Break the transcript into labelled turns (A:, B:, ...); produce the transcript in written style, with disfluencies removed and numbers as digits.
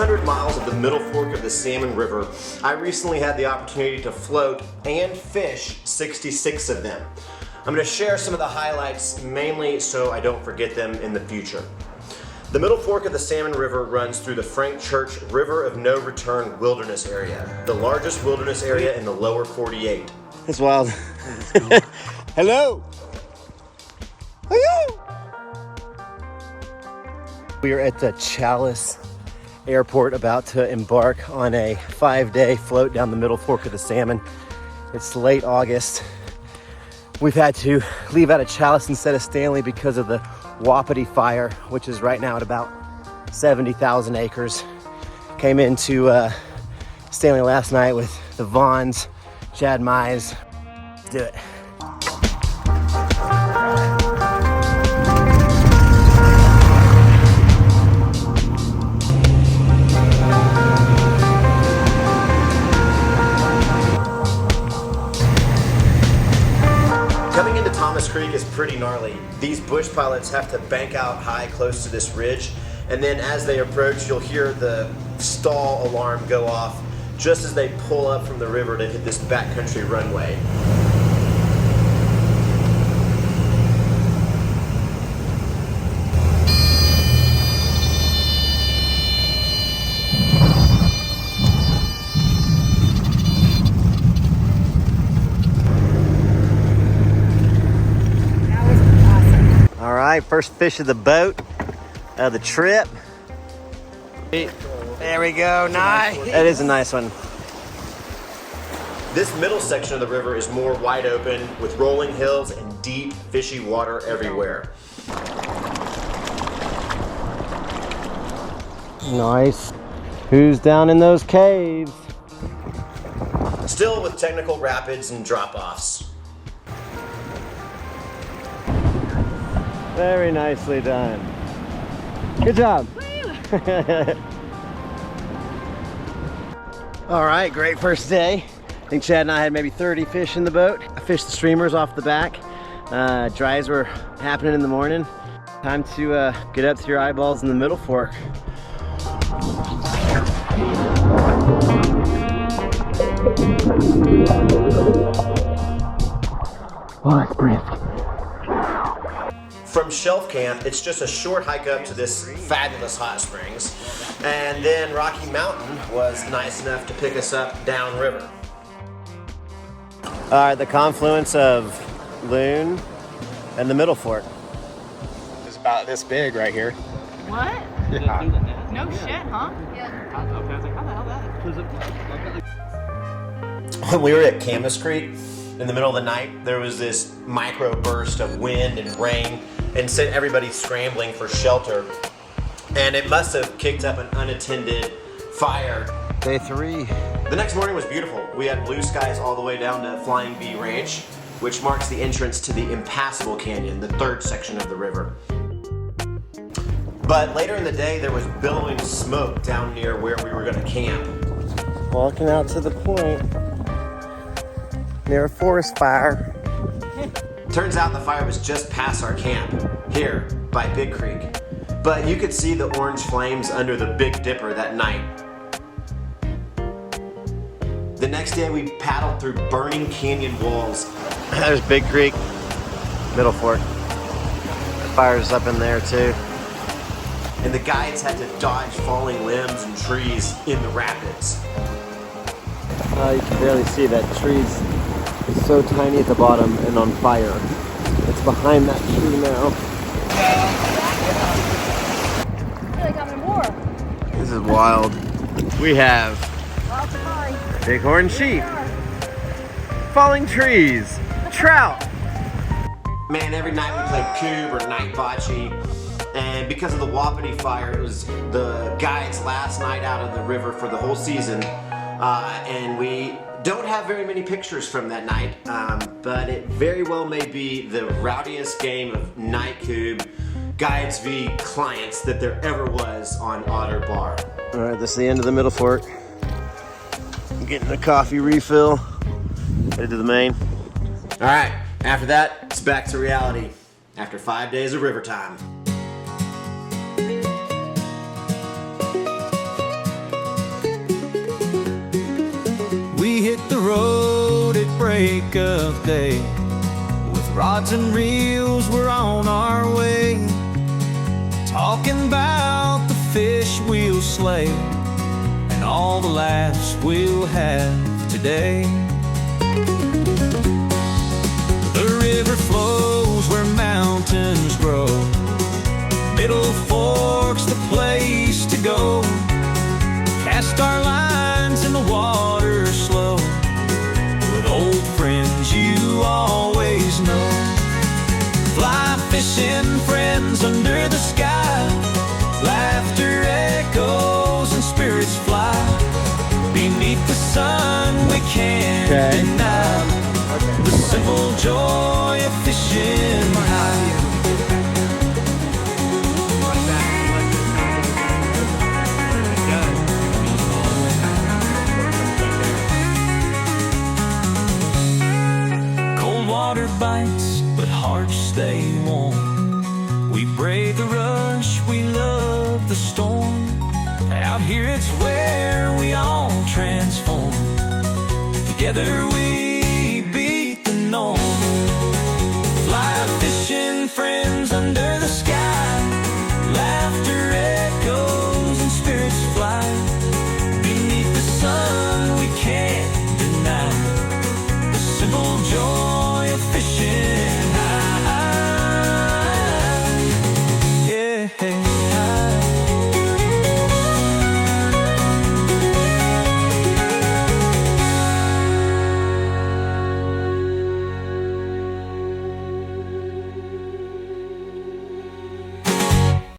A: 100 miles of the middle fork of the Salmon River, I recently had the opportunity to float and fish 66 of them. I'm going to share some of the highlights, mainly so I don't forget them in the future. The middle fork of the Salmon River runs through the Frank Church River of No Return Wilderness Area, the largest wilderness area in the lower 48.
B: That's wild. Hello! Hello! We are at the Chalice Airport about to embark on a 5-day float down the middle fork of the Salmon. It's late August. We've had to leave out of Chalice instead of Stanley because of the Wapiti fire, which is right now at about 70,000 acres. Came into Stanley last night with the Vaughns, Chad Mize. Let's do it.
A: Coming into Thomas Creek is pretty gnarly. These bush pilots have to bank out high close to this ridge, and then as they approach, you'll hear the stall alarm go off just as they pull up from the river to hit this backcountry runway.
B: All right, first fish of the boat of the trip. There we go, nice. That is a nice one.
A: This middle section of the river is more wide open with rolling hills and deep, fishy water everywhere.
B: Nice. Who's down in those caves?
A: Still with technical rapids and drop-offs.
B: Very nicely done. Good job. All right, great first day. I think Chad and I had maybe 30 fish in the boat. I fished the streamers off the back. Dries were happening in the morning. Time to get up to your eyeballs in the middle fork. Oh, that's brisk.
A: From Shelf Camp, it's just a short hike up to this fabulous hot springs. And then Rocky Mountain was nice enough to pick us up downriver.
B: All right, the confluence of Loon and the middle fork. It's about this big right here.
C: What?
B: Yeah.
C: No shit, huh? Yeah. Okay, I was like, how the hell that?
A: When we were at Camas Creek, in the middle of the night, there was this micro burst of wind and rain and sent everybody scrambling for shelter. And it must have kicked up an unattended fire.
B: Day 3.
A: The next morning was beautiful. We had blue skies all the way down to Flying Bee Ranch, which marks the entrance to the Impassable Canyon, the third section of the river. But later in the day, there was billowing smoke down near where we were gonna camp.
B: Walking out to the point near a forest fire.
A: Turns out the fire was just past our camp, here by Big Creek. But you could see the orange flames under the Big Dipper that night. The next day we paddled through burning canyon walls.
B: There's Big Creek, middle fork. The fire's up in there too.
A: And the guides had to dodge falling limbs and trees in the rapids.
B: You can barely see that tree's so tiny at the bottom and on fire. It's behind that tree now.
C: I feel like I'm in war.
B: This is wild. We have bighorn sheep, falling trees, trout.
A: Man, every night we played cube or night bocce. And because of the Wapiti fire, it was the guides' last night out of the river for the whole season. And we don't have very many pictures from that night, but it very well may be the rowdiest game of night cube, guides v clients that there ever was on Otter Bar.
B: All right, this is the end of the middle fork. I'm getting a coffee refill. Headed to the main.
A: All right, after that, it's back to reality. After 5 days of river time.
D: hit the road at break of day. With rods and reels, we're on our way, talking about the fish we'll slay and all the laughs we'll have today. The river flows where mountains grow. Middle Fork's the place to go. Cast our lines in the water slow, with old friends you always know. Fly fishing friends under the sky. Laughter echoes and spirits fly. Beneath the sun we can't deny the simple joy of fishing high. Cold water bites, but hearts stay warm. We brave the rush, we love the storm. Out here it's where we all transform. Together we